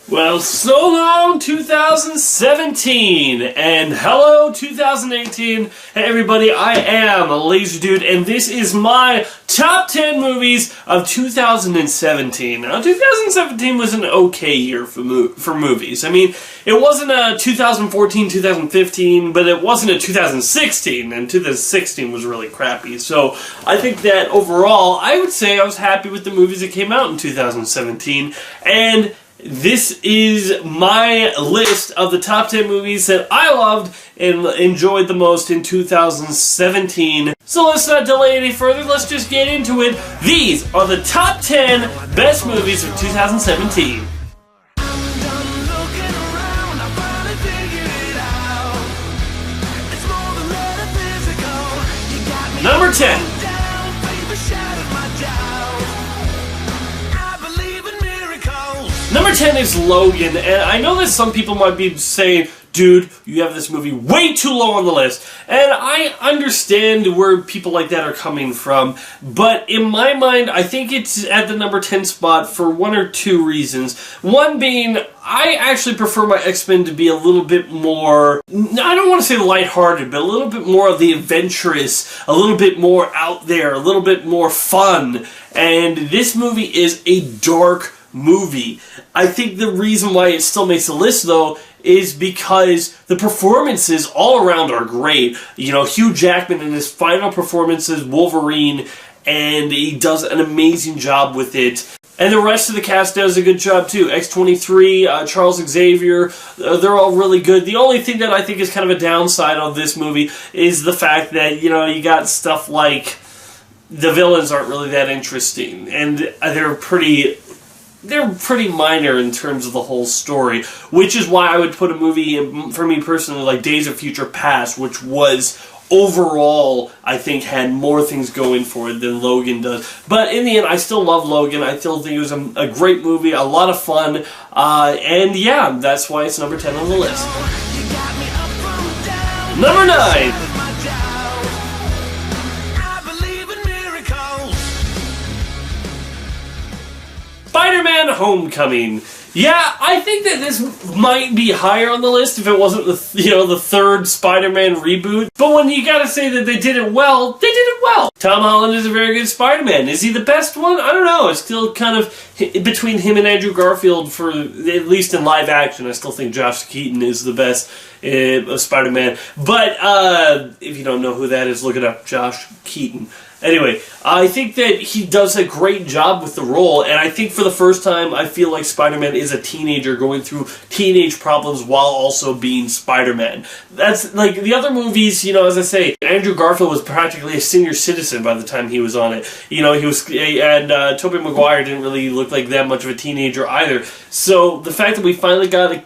Well, so long 2017, and hello 2018. Hey everybody, I am LazerDude, and this is my top 10 movies of 2017. Now, 2017 was an okay year for movies. I mean, it wasn't a 2014, 2015, but it wasn't a 2016, and 2016 was really crappy. So, I think that overall, I would say I was happy with the movies that came out in 2017, and this is my list of the top 10 movies that I loved and enjoyed the most in 2017. So let's not delay any further, let's just get into it. These are the top 10 best movies of 2017. Number 10. Number 10 is Logan, and I know that some people might be saying, dude, you have this movie way too low on the list, and I understand where people like that are coming from, but in my mind, I think it's at the number 10 spot for one or two reasons. One being, I actually prefer my X-Men to be a little bit more, I don't want to say lighthearted, but a little bit more of the adventurous, a little bit more out there, a little bit more fun, and this movie is a dark movie. I think the reason why it still makes the list, though, is because the performances all around are great. You know, Hugh Jackman in his final performance as Wolverine, and he does an amazing job with it. And the rest of the cast does a good job too. X-23, Charles Xavier, they're all really good. The only thing that I think is kind of a downside of this movie is the fact that, you know, you got stuff like the villains aren't really that interesting, and they're pretty minor in terms of the whole story, which is why I would put a movie, for me personally, like Days of Future Past, which was overall, I think, had more things going for it than Logan does. But in the end, I still love Logan. I still think it was a great movie, a lot of fun, and yeah, that's why it's number 10 on the list. Number 9! Spiderman Homecoming. Yeah, I think that this might be higher on the list if it wasn't the third Spider-Man reboot. But when you gotta say that they did it well, they did it well. Tom Holland is a very good Spider-Man. Is he the best one? I don't know. It's still kind of between him and Andrew Garfield, for at least in live action. I still think Josh Keaton is the best Spider-Man. But if you don't know who that is, look it up. Josh Keaton. Anyway, I think that he does a great job with the role, and I think for the first time, I feel like Spider-Man is a teenager going through teenage problems while also being Spider-Man. That's, like, the other movies, you know, as I say, Andrew Garfield was practically a senior citizen by the time he was on it. You know, he was, and Tobey Maguire didn't really look like that much of a teenager either. So, the fact that we finally got a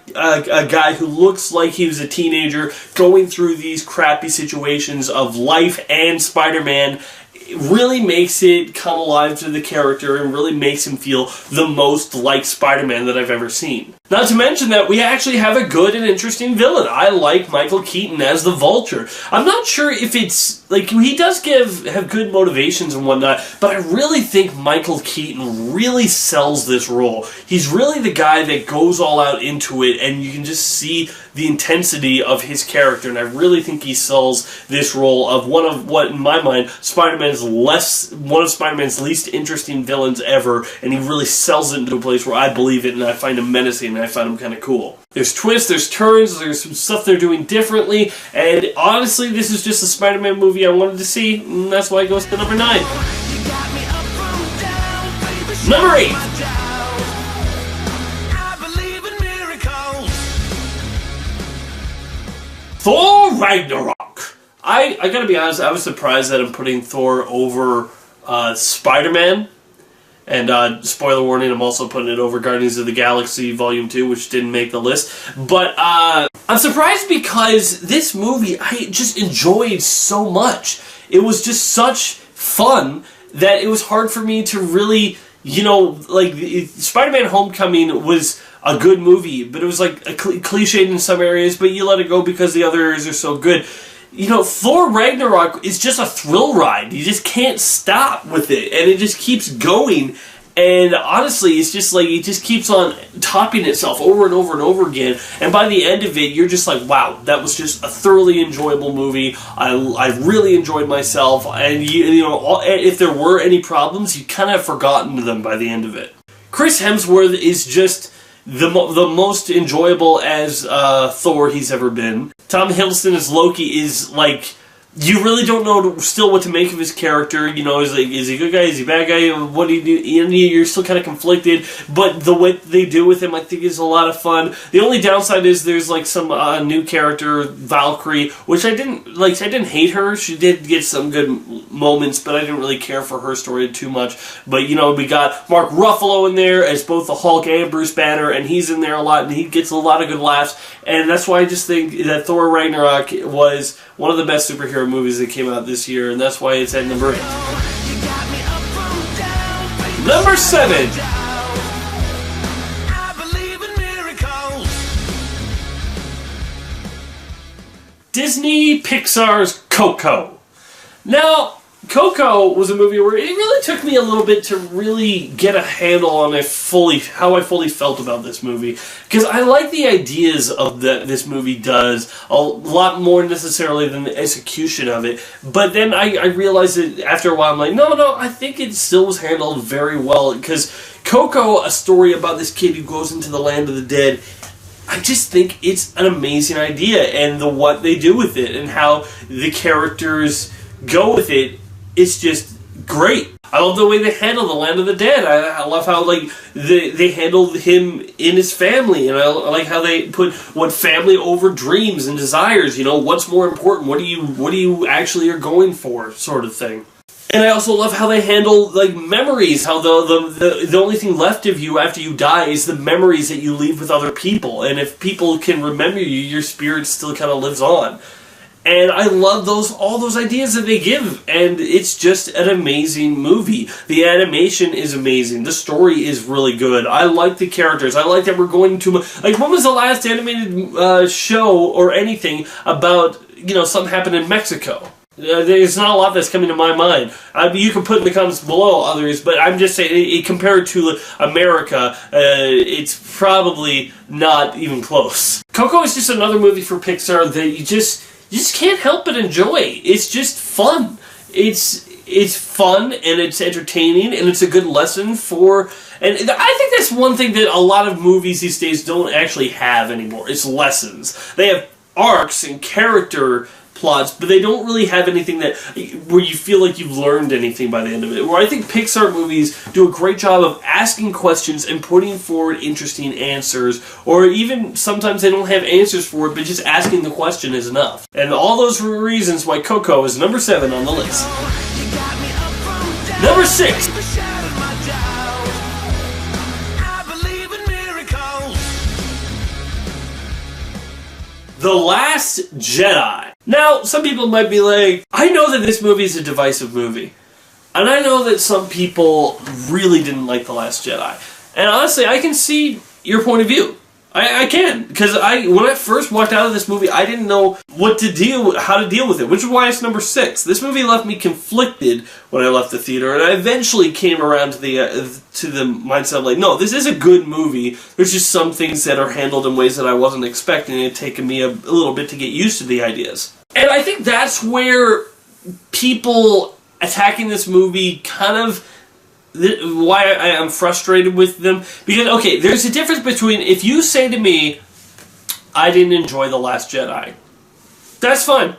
guy who looks like he was a teenager going through these crappy situations of life and Spider-Man, it really makes it come alive to the character and really makes him feel the most like Spider-Man that I've ever seen. Not to mention that we actually have a good and interesting villain. I like Michael Keaton as the Vulture. I'm not sure if it's, like, he does have good motivations and whatnot, but I really think Michael Keaton really sells this role. He's really the guy that goes all out into it, and you can just see the intensity of his character, and I really think he sells this role of one of what, in my mind, one of Spider-Man's least interesting villains ever, and he really sells it into a place where I believe it, and I find him menacing, and I find him kind of cool. There's twists, there's turns, there's some stuff they're doing differently, and honestly, this is just a Spider-Man movie I wanted to see, and that's why it goes to number 9. Number 8! Thor Ragnarok. I gotta be honest, I was surprised that I'm putting Thor over Spider-Man. And spoiler warning, I'm also putting it over Guardians of the Galaxy Volume 2, which didn't make the list. But I'm surprised because this movie I just enjoyed so much. It was just such fun that it was hard for me to really, you know, like, Spider-Man Homecoming was a good movie, but it was like cliched in some areas, but you let it go because the other areas are so good. You know, Thor Ragnarok is just a thrill ride. You just can't stop with it, and it just keeps going. And honestly, it's just like, it just keeps on topping itself over and over and over again. And by the end of it, you're just like, wow, that was just a thoroughly enjoyable movie. I really enjoyed myself. And, you know, if there were any problems, you kind of have forgotten them by the end of it. Chris Hemsworth is just the most enjoyable as Thor he's ever been. Tom Hiddleston as Loki is like, you really don't know still what to make of his character. You know, is he a good guy? Is he a bad guy? What do you do? You're still kind of conflicted, but the way they do with him, I think, is a lot of fun. The only downside is there's like some new character, Valkyrie, which I didn't like. I didn't hate her. She did get some good moments, but I didn't really care for her story too much. But you know, we got Mark Ruffalo in there as both the Hulk and Bruce Banner, and he's in there a lot, and he gets a lot of good laughs. And that's why I just think that Thor Ragnarok was one of the best superhero movies that came out this year, and that's why it's at number 8. Number 7. Disney Pixar's Coco. Now, Coco was a movie where it really took me a little bit to really get a handle on how I fully felt about this movie. Because I like the ideas of this movie does a lot more necessarily than the execution of it. But then I realized that after a while, I'm like, no, I think it still was handled very well. Because Coco, a story about this kid who goes into the land of the dead, I just think it's an amazing idea. And what they do with it and how the characters go with it, it's just great. I love the way they handle the land of the dead. I love how like they handled him in his family, and I like how they put what family over dreams and desires. You know, what's more important? What do you actually are going for, sort of thing. And I also love how they handle like memories. How the only thing left of you after you die is the memories that you leave with other people. And if people can remember you, your spirit still kind of lives on. And I love all those ideas that they give, and it's just an amazing movie. The animation is amazing. The story is really good. I like the characters. I like that we're going to like. When was the last animated show or anything about something happened in Mexico? There's not a lot that's coming to my mind. You can put in the comments below others, but I'm just saying, compared to America, it's probably not even close. Coco is just another movie for Pixar that you just can't help but enjoy. It's just fun. It's fun, and it's entertaining, and it's a good lesson for... And I think that's one thing that a lot of movies these days don't actually have anymore. It's lessons. They have arcs and character plots, but they don't really have anything where you feel like you've learned anything by the end of it. Where I think Pixar movies do a great job of asking questions and putting forward interesting answers, or even sometimes they don't have answers for it, but just asking the question is enough. And all those are reasons why Coco is number 7 on the list. Number 6. The Last Jedi. Now, some people might be like, I know that this movie is a divisive movie. And I know that some people really didn't like The Last Jedi. And honestly, I can see your point of view. I can. Because when I first walked out of this movie, I didn't know how to deal with it, which is why it's number 6. This movie left me conflicted when I left the theater, and I eventually came around to the mindset of like, no, this is a good movie. There's just some things that are handled in ways that I wasn't expecting, and it taken me a little bit to get used to the ideas. And I think that's where people attacking this movie kind of... why I am frustrated with them. Because, okay, there's a difference between if you say to me, I didn't enjoy The Last Jedi. That's fine.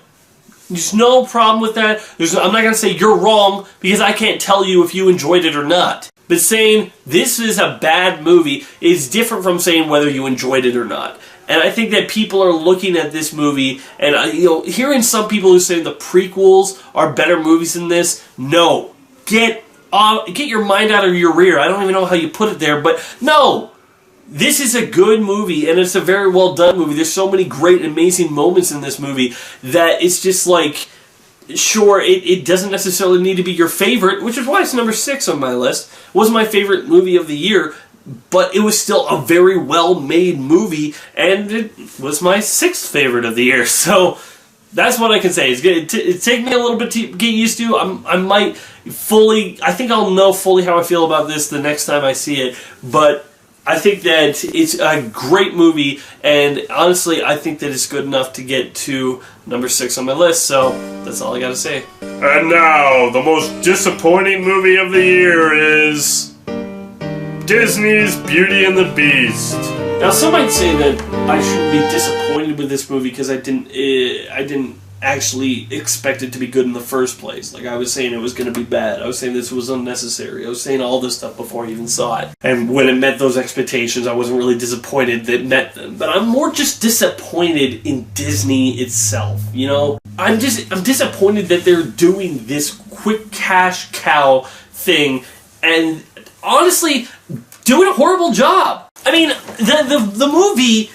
There's no problem with that. I'm not going to say you're wrong because I can't tell you if you enjoyed it or not. But saying this is a bad movie is different from saying whether you enjoyed it or not. And I think that people are looking at this movie and hearing some people who say the prequels are better movies than this. No. Get your mind out of your rear. I don't even know how you put it there, but no! This is a good movie, and it's a very well done movie. There's so many great, amazing moments in this movie that it's just like, sure, it doesn't necessarily need to be your favorite, which is why it's number 6 on my list. It wasn't my favorite movie of the year, but it was still a very well-made movie, and it was my 6th favorite of the year, so... That's what I can say. It's take me a little bit to get used to. I might I think I'll know fully how I feel about this the next time I see it, but I think that it's a great movie, and honestly, I think that it's good enough to get to number 6 on my list, so that's all I gotta say. And now, the most disappointing movie of the year is Disney's Beauty and the Beast. Now, some might say that I shouldn't be disappointed with this movie because I didn't actually expect it to be good in the first place. Like, I was saying it was going to be bad. I was saying this was unnecessary. I was saying all this stuff before I even saw it. And when it met those expectations, I wasn't really disappointed that it met them. But I'm more just disappointed in Disney itself, you know? I'm disappointed that they're doing this quick cash cow thing and honestly doing a horrible job. I mean, the movie,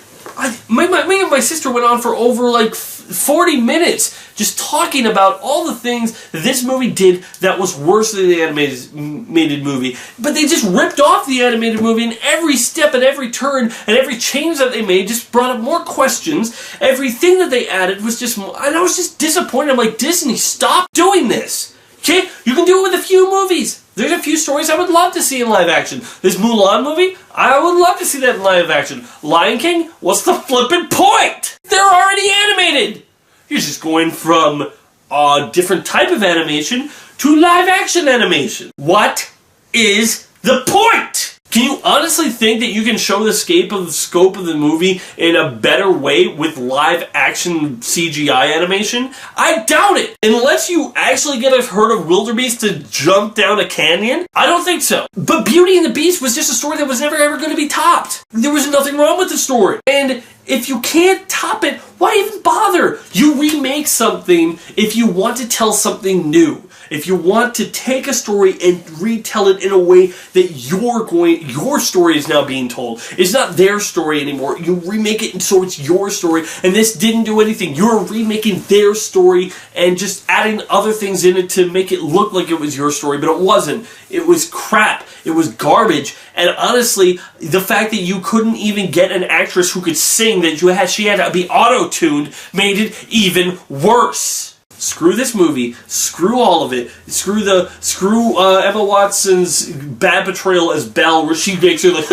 me and my sister went on for over like 40 minutes just talking about all the things that this movie did that was worse than the animated movie. But they just ripped off the animated movie, and every step and every turn and every change that they made just brought up more questions. Everything that they added was just, and I was just disappointed. I'm like, Disney, stop doing this. Okay? You can do it with a few movies. There's a few stories I would love to see in live action. This Mulan movie, I would love to see that in live action. Lion King, what's the flippin' point? They're already animated. You're just going from a different type of animation to live action animation. What is the point? Can you honestly think that you can show the scope of the movie in a better way with live action CGI animation? I doubt it. Unless you actually get a herd of wildebeest to jump down a canyon, I don't think so. But Beauty and the Beast was just a story that was never ever going to be topped. There was nothing wrong with the story. And if you can't top it, why even bother? You remake something if you want to tell something new. If you want to take a story and retell it in a way that your story is now being told. It's not their story anymore. You remake it so it's your story, and this didn't do anything. You're remaking their story and just adding other things in it to make it look like it was your story, but it wasn't. It was crap. It was garbage. And honestly, the fact that you couldn't even get an actress who could sing, that she had to be auto-tuned, made it even worse. Screw this movie. Screw all of it. Screw Emma Watson's bad portrayal as Belle, where she makes her like,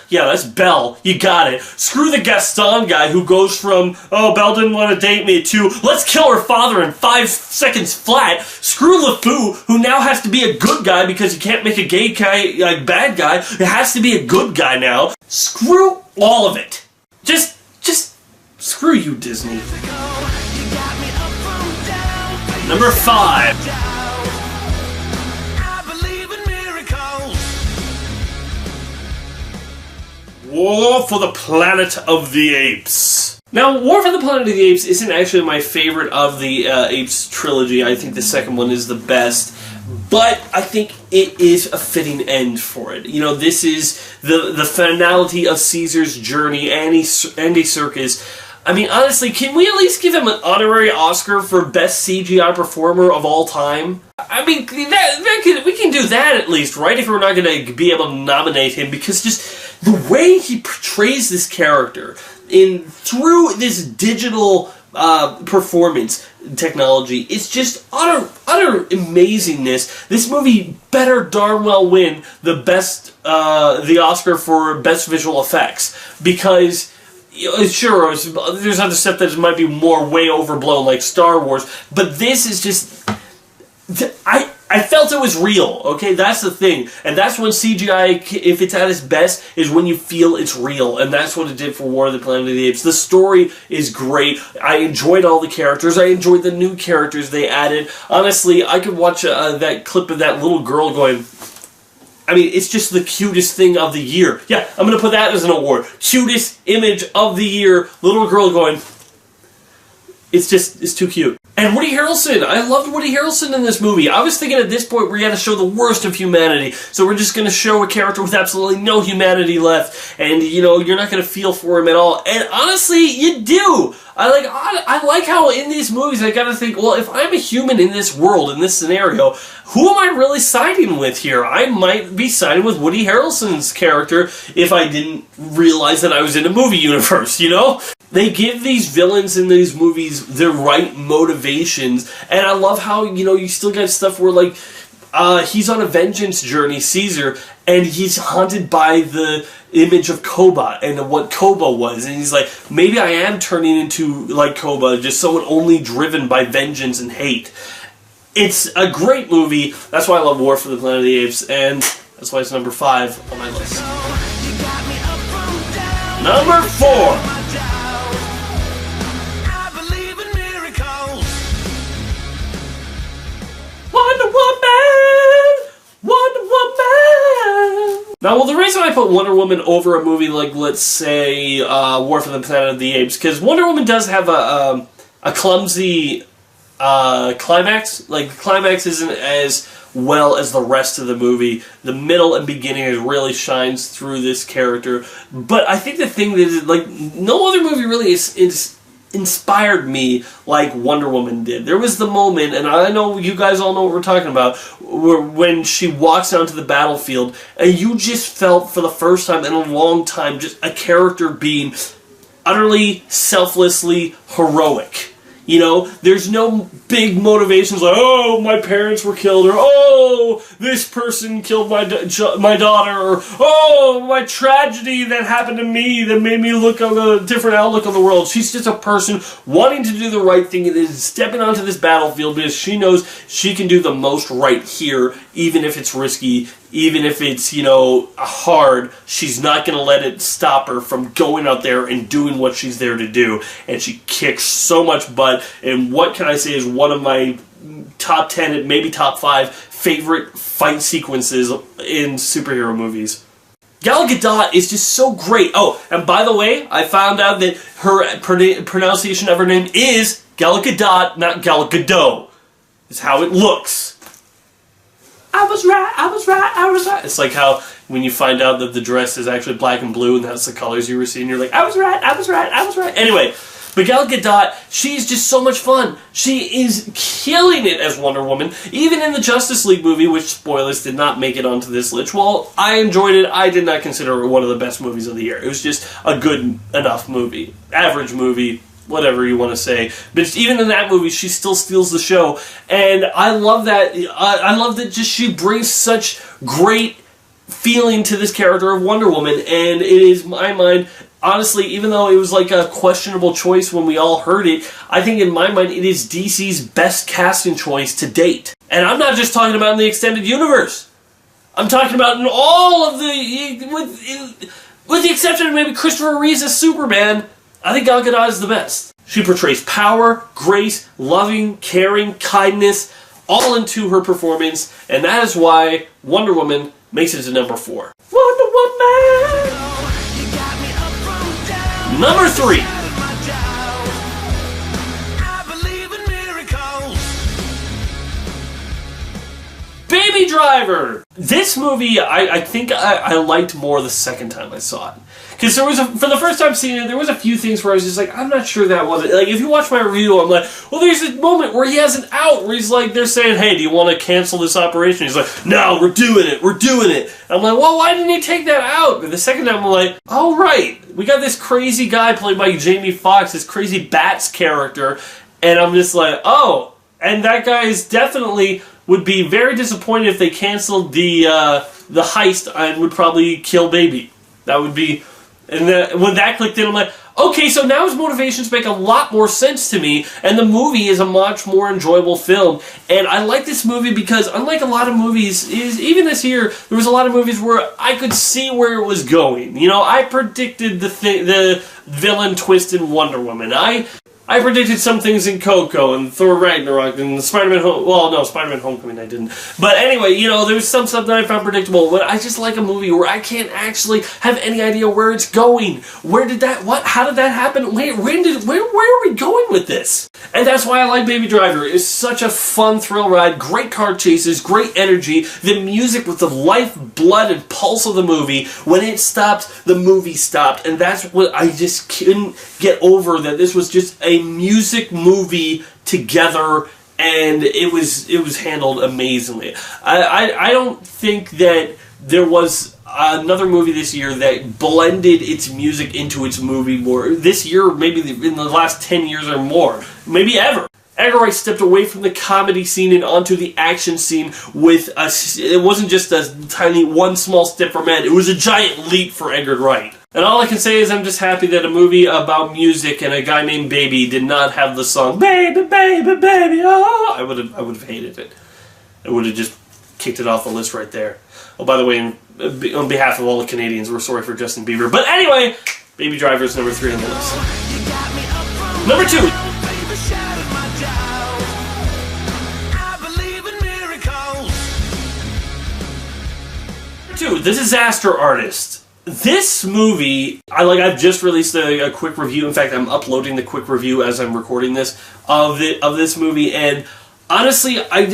yeah, that's Belle. You got it. Screw the Gaston guy who goes from, oh, Belle didn't want to date me, to let's kill her father in 5 seconds flat. Screw LeFou, who now has to be a good guy because you can't make a gay guy like bad guy. It has to be a good guy now. Screw all of it. Just screw you, Disney. Number 5. War for the Planet of the Apes. Now, War for the Planet of the Apes isn't actually my favorite of the Apes trilogy. I think the second one is the best. But I think it is a fitting end for it. You know, this is the finality of Caesar's journey, Andy Serkis. I mean, honestly, can we at least give him an honorary Oscar for Best CGI Performer of all time? I mean, we can do that at least, right? If we're not going to be able to nominate him, because just the way he portrays this character through this digital performance technology, it's just utter amazingness. This movie better darn well win the Oscar for Best Visual Effects, because sure, there's other stuff that might be way overblown, like Star Wars, but this is just, I felt it was real, okay? That's the thing. And that's when CGI, if it's at its best, is when you feel it's real. And that's what it did for War of the Planet of the Apes. The story is great. I enjoyed all the characters. I enjoyed the new characters they added. Honestly, I could watch that clip of that little girl going, I mean, it's just the cutest thing of the year. Yeah, I'm going to put that as an award. Cutest image of the year. Little girl going, it's too cute. And Woody Harrelson. I loved Woody Harrelson in this movie. I was thinking at this point we got to show the worst of humanity. So we're just going to show a character with absolutely no humanity left. And, you know, you're not going to feel for him at all. And honestly, you do. I like how in these movies I gotta think, well, if I'm a human in this world, in this scenario, who am I really siding with here? I might be siding with Woody Harrelson's character if I didn't realize that I was in a movie universe, you know? They give these villains in these movies the right motivations, and I love how, you know, you still get stuff where, like, he's on a vengeance journey, Caesar, and he's haunted by the image of Koba and what Koba was, and he's like, maybe I am turning into like Koba, just someone only driven by vengeance and hate. It's a great movie. That's why I love War for the Planet of the Apes, and that's why it's number 5 on my list. Number 4. Wonder Woman! Now, well, the reason I put Wonder Woman over a movie like, let's say, War for the Planet of the Apes, because Wonder Woman does have a clumsy climax. Like, the climax isn't as well as the rest of the movie. The middle and beginning really shines through this character. But I think the thing that is, like, no other movie really is inspired me like Wonder Woman did. There was the moment, and I know you guys all know what we're talking about, when she walks onto the battlefield, and you just felt for the first time in a long time just a character being utterly, selflessly heroic. You know, there's no big motivations like, oh, my parents were killed, or oh, this person killed my daughter, or oh, my tragedy that happened to me that made me look on a different outlook on the world. She's just a person wanting to do the right thing and is stepping onto this battlefield because she knows she can do the most right here, even if it's risky, even if it's, you know, hard. She's not going to let it stop her from going out there and doing what she's there to do. And she kicks so much butt. And what can I say is one of my top 10 and maybe top 5 favorite fight sequences in superhero movies. Gal Gadot is just so great. Oh, and by the way, I found out that her pronunciation of her name is Gal Gadot, not Gal Gadot. It's how it looks. I was right. It's like how when you find out that the dress is actually black and blue and that's the colors you were seeing, you're like, I was right. Anyway, but Gal Gadot, she's just so much fun. She is killing it as Wonder Woman. Even in the Justice League movie, which, spoilers, did not make it onto this list. While I enjoyed it, I did not consider it one of the best movies of the year. It was just a good enough movie. Average movie. Whatever you want to say. But even in that movie, she still steals the show. And I love that. I love that just she brings such great feeling to this character of Wonder Woman. And it is, in my mind, honestly, even though it was like a questionable choice when we all heard it, I think in my mind it is DC's best casting choice to date. And I'm not just talking about in the extended universe. I'm talking about in all of the... With the exception of maybe Christopher Reeves as Superman, I think Gal Gadot is the best. She portrays power, grace, loving, caring, kindness, all into her performance, and that is why Wonder Woman makes it to number 4. Wonder Woman! Number 3. Baby Driver! This movie, I think I liked more the second time I saw it. Because for the first time seeing it, there was a few things where I was just like, I'm not sure that was it. Like, if you watch my review, I'm like, well, there's this moment where he has an out, where he's like, they're saying, hey, do you want to cancel this operation? He's like, no, we're doing it. And I'm like, well, why didn't he take that out? And the second time, I'm like, oh, right. We got this crazy guy played by Jamie Foxx, this crazy Bats character, and I'm just like, oh. And that guy is definitely would be very disappointed if they canceled the heist and would probably kill Baby. That would be... And then when that clicked in, I'm like, okay, so now his motivations make a lot more sense to me, and the movie is a much more enjoyable film. And I like this movie because, unlike a lot of movies, even this year, there was a lot of movies where I could see where it was going. You know, I predicted the villain twist in Wonder Woman. I I predicted some things in Coco and Thor Ragnarok and Spiderman Spiderman Homecoming I didn't. But anyway, you know, there's some stuff that I found predictable, but I just like a movie where I can't actually have any idea where it's going. How did that happen? Wait, where are we going with this? And that's why I like Baby Driver. It's such a fun thrill ride, great car chases, great energy, the music with the life, blood, and pulse of the movie. When it stopped, the movie stopped, and that's what I just couldn't get over, that this was just a music movie together, and it was handled amazingly. I don't think that there was another movie this year that blended its music into its movie more. This year, maybe in the last 10 years or more, maybe ever. Edgar Wright stepped away from the comedy scene and onto the action scene with it wasn't just a tiny one small step for man, it was a giant leap for Edgar Wright. And all I can say is I'm just happy that a movie about music and a guy named Baby did not have the song Baby, Baby, Baby, oh. I would have hated it. I would have just kicked it off the list right there. Oh, by the way, on behalf of all the Canadians, we're sorry for Justin Bieber. But anyway, Baby Driver is number 3 on the list. Number 2. The Disaster Artist. This movie, I've just released a quick review. In fact, I'm uploading the quick review as I'm recording this of this movie, and honestly, I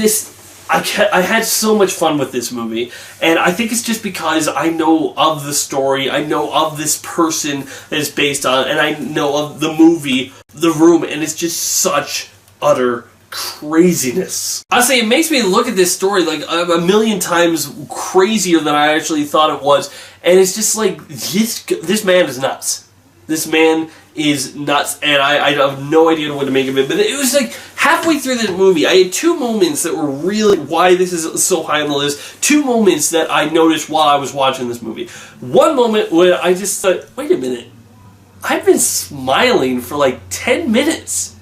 had so much fun with this movie, and I think it's just because I know of the story, I know of this person that it's based on, and I know of the movie, The Room, and it's just such utter craziness. Honestly, it makes me look at this story like a million times crazier than I actually thought it was, and it's just like, this man is nuts. This man is nuts, and I have no idea what to make of it, but it was like halfway through the movie, I had 2 moments that were really why this is so high on the list. 2 moments that I noticed while I was watching this movie. One moment where I just thought, wait a minute, I've been smiling for like 10 minutes.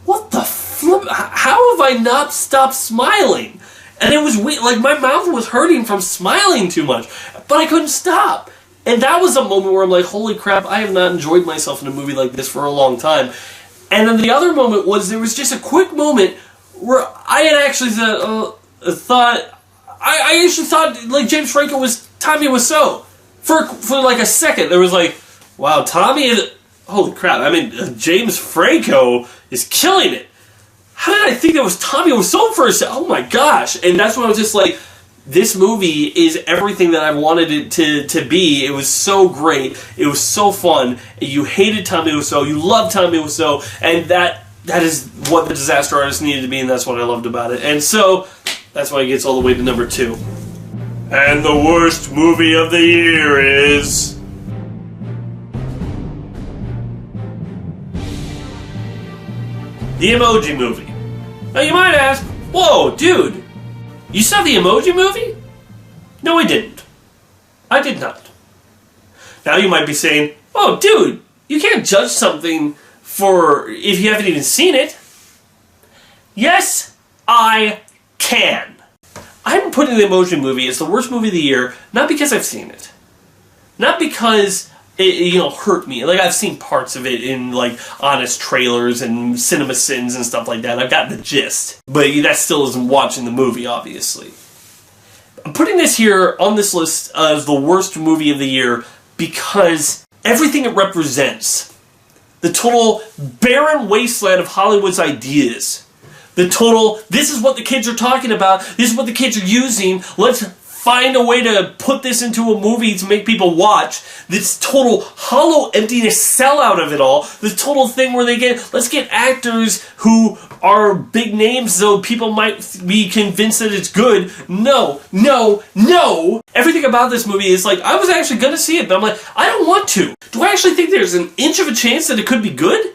What the flip? How have I not stopped smiling? And it was weird, like my mouth was hurting from smiling too much, but I couldn't stop. And that was a moment where I'm like, holy crap, I have not enjoyed myself in a movie like this for a long time. And then the other moment was, there was just a quick moment where I had actually I actually thought like James Franco was Tommy Wiseau. For like a second, there was like, wow, Tommy is, holy crap, I mean, James Franco is killing it. How did I think that was Tommy Wiseau for a second? Oh my gosh. And that's when I was just like, this movie is everything that I wanted it to be. It was so great. It was so fun. You hated Tommy Wiseau. You loved Tommy Wiseau. And that is what The Disaster Artist needed to be, and that's what I loved about it. And so, that's why it gets all the way to number 2. And the worst movie of the year is... The Emoji Movie. Now you might ask, whoa, dude, you saw the Emoji Movie? No, I didn't. I did not. Now you might be saying, oh, dude, you can't judge something for if you haven't even seen it. Yes, I can. I'm putting the Emoji Movie as the worst movie of the year, not because I've seen it. Not because it hurt me. Like, I've seen parts of it in, like, honest trailers and cinema sins and stuff like that. I've gotten the gist. But that still isn't watching the movie, obviously. I'm putting this here on this list as the worst movie of the year because everything it represents, the total barren wasteland of Hollywood's ideas, the total, this is what the kids are talking about, this is what the kids are using, let's find a way to put this into a movie to make people watch. This total hollow emptiness sellout of it all. The total thing where let's get actors who are big names so people might be convinced that it's good. No, no, no. Everything about this movie is like, I was actually going to see it, but I'm like, I don't want to. Do I actually think there's an inch of a chance that it could be good?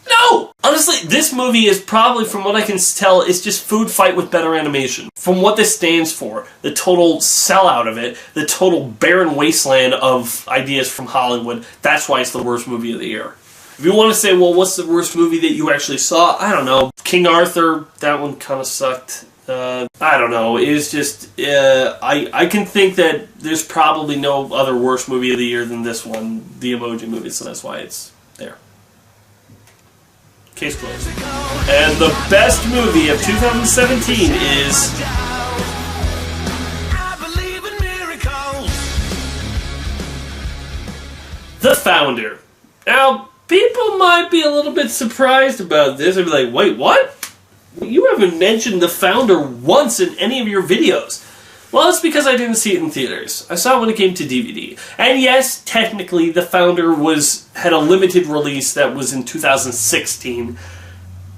No! Honestly, this movie is probably, from what I can tell, it's just food fight with better animation. From what this stands for, the total sellout of it, the total barren wasteland of ideas from Hollywood, that's why it's the worst movie of the year. If you want to say, well, what's the worst movie that you actually saw? I don't know. King Arthur, that one kind of sucked. I don't know. It was just, I can think that there's probably no other worst movie of the year than this one, the Emoji Movie, so that's why it's there. Case closed. And the best movie of 2017 is... The Founder. Now, people might be a little bit surprised about this. They'd be like, wait, what? You haven't mentioned The Founder once in any of your videos. Well, it's because I didn't see it in theaters. I saw it when it came to DVD. And yes, technically, The Founder had a limited release that was in 2016.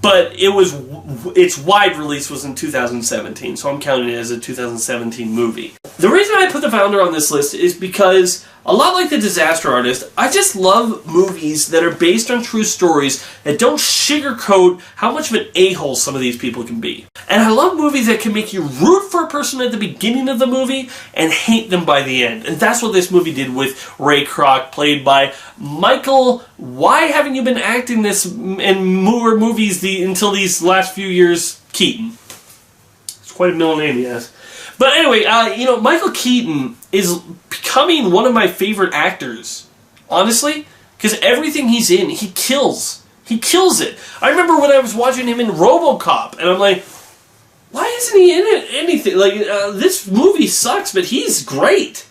But its wide release was in 2017, so I'm counting it as a 2017 movie. The reason I put The Founder on this list is because, a lot like The Disaster Artist, I just love movies that are based on true stories that don't sugarcoat how much of an a-hole some of these people can be. And I love movies that can make you root for a person at the beginning of the movie and hate them by the end. And that's what this movie did with Ray Kroc, played by Michael... Why haven't you been acting this in more movies until these last few years? Keaton. It's quite a middle name, yes. But anyway, Michael Keaton is becoming one of my favorite actors. Honestly. Because everything he's in, he kills. He kills it. I remember when I was watching him in RoboCop, and I'm like, why isn't he in it? Anything? Like, this movie sucks, but he's great.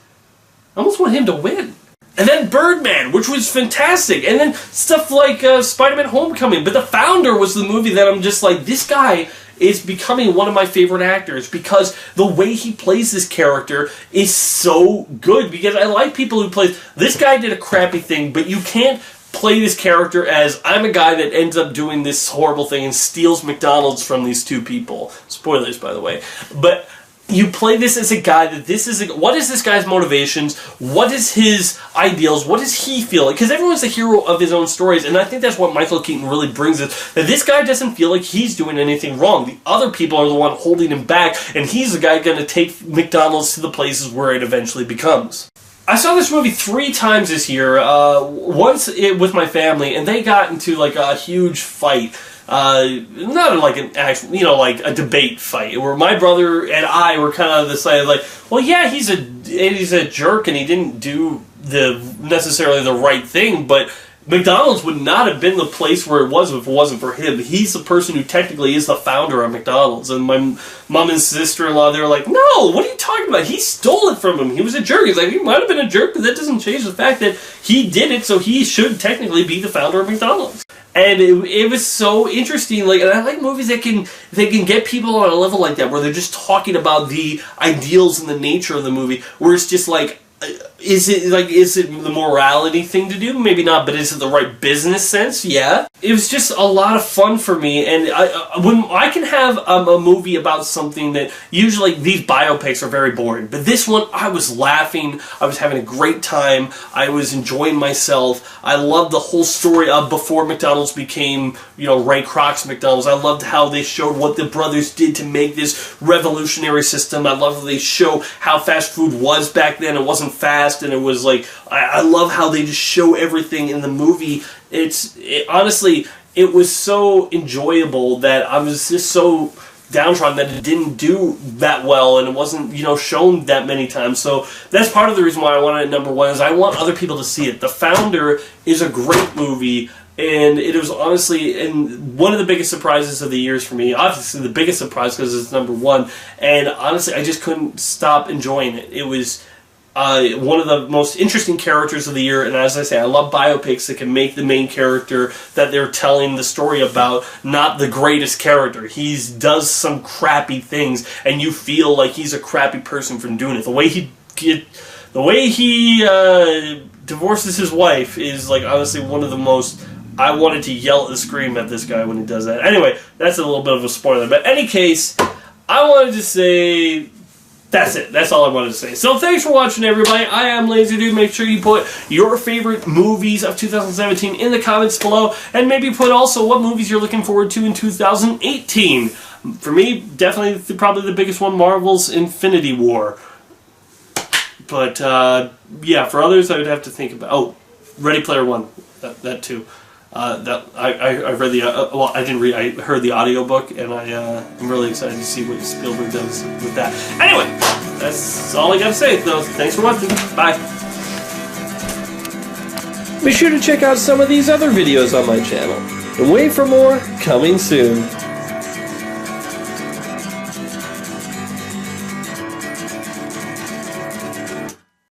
I almost want him to win. And then Birdman, which was fantastic. And then stuff like Spiderman Homecoming. But The Founder was the movie that I'm just like, this guy is becoming one of my favorite actors because the way he plays this character is so good. Because I like people who play... This guy did a crappy thing, but you can't play this character as, I'm a guy that ends up doing this horrible thing and steals McDonald's from these two people. Spoilers, by the way. But... you play this as a guy that what is this guy's motivations? What is his ideals? What does he feel like? Because everyone's the hero of his own stories, and I think that's what Michael Keaton really brings it. That this guy doesn't feel like he's doing anything wrong. The other people are the one holding him back, and he's the guy going to take McDonald's to the places where it eventually becomes. I saw this movie 3 times this year. Once with my family, and they got into like a huge fight. Not like an actual, like a debate fight, where my brother and I were kind of decided, like, well, yeah, he's a jerk and he didn't do necessarily the right thing, but McDonald's would not have been the place where it was if it wasn't for him. He's the person who technically is the founder of McDonald's. And my mom and sister-in-law, they were like, no, what are you talking about? He stole it from him. He was a jerk. He's like, he might have been a jerk, but that doesn't change the fact that he did it, so he should technically be the founder of McDonald's. And it was so interesting, like, and I like movies that can get people on a level like that, where they're just talking about the ideals and the nature of the movie, where it's just like, is it the morality thing to do? Maybe not, but is it the right business sense? Yeah. It was just a lot of fun for me, and when I can have a movie about something that usually these biopics are very boring, but this one I was laughing, I was having a great time, I was enjoying myself. I loved the whole story of before McDonald's became, Ray Kroc's McDonald's. I loved how they showed what the brothers did to make this revolutionary system. I loved how they show how fast food was back then. It wasn't fast, and it was like, I love how they just show everything in the movie. Honestly, it was so enjoyable that I was just so downtrodden that it didn't do that well, and it wasn't, shown that many times. So that's part of the reason why I want it at #1, is I want other people to see it. The Founder is a great movie, and it was honestly one of the biggest surprises of the years for me. Obviously, the biggest surprise because it's #1, and honestly, I just couldn't stop enjoying it. It was one of the most interesting characters of the year, and as I say, I love biopics that can make the main character that they're telling the story about not the greatest character. He does some crappy things, and you feel like he's a crappy person for doing it. The way he divorces his wife is, like, honestly one of the most... I wanted to yell and scream at this guy when he does that. Anyway, that's a little bit of a spoiler, but in any case, I wanted to say... That's it. That's all I wanted to say. So thanks for watching, everybody. I am LazerDude. Make sure you put your favorite movies of 2017 in the comments below, and maybe put also what movies you're looking forward to in 2018. For me, definitely, probably the biggest one, Marvel's Infinity War. But, yeah, for others, I would have to think about... Oh, Ready Player One. That too. I read the well, I didn't read. I heard the audiobook, and I'm really excited to see what Spielberg does with that. Anyway, that's all I gotta say. Though, thanks for watching. Bye. Be sure to check out some of these other videos on my channel. And wait for more coming soon.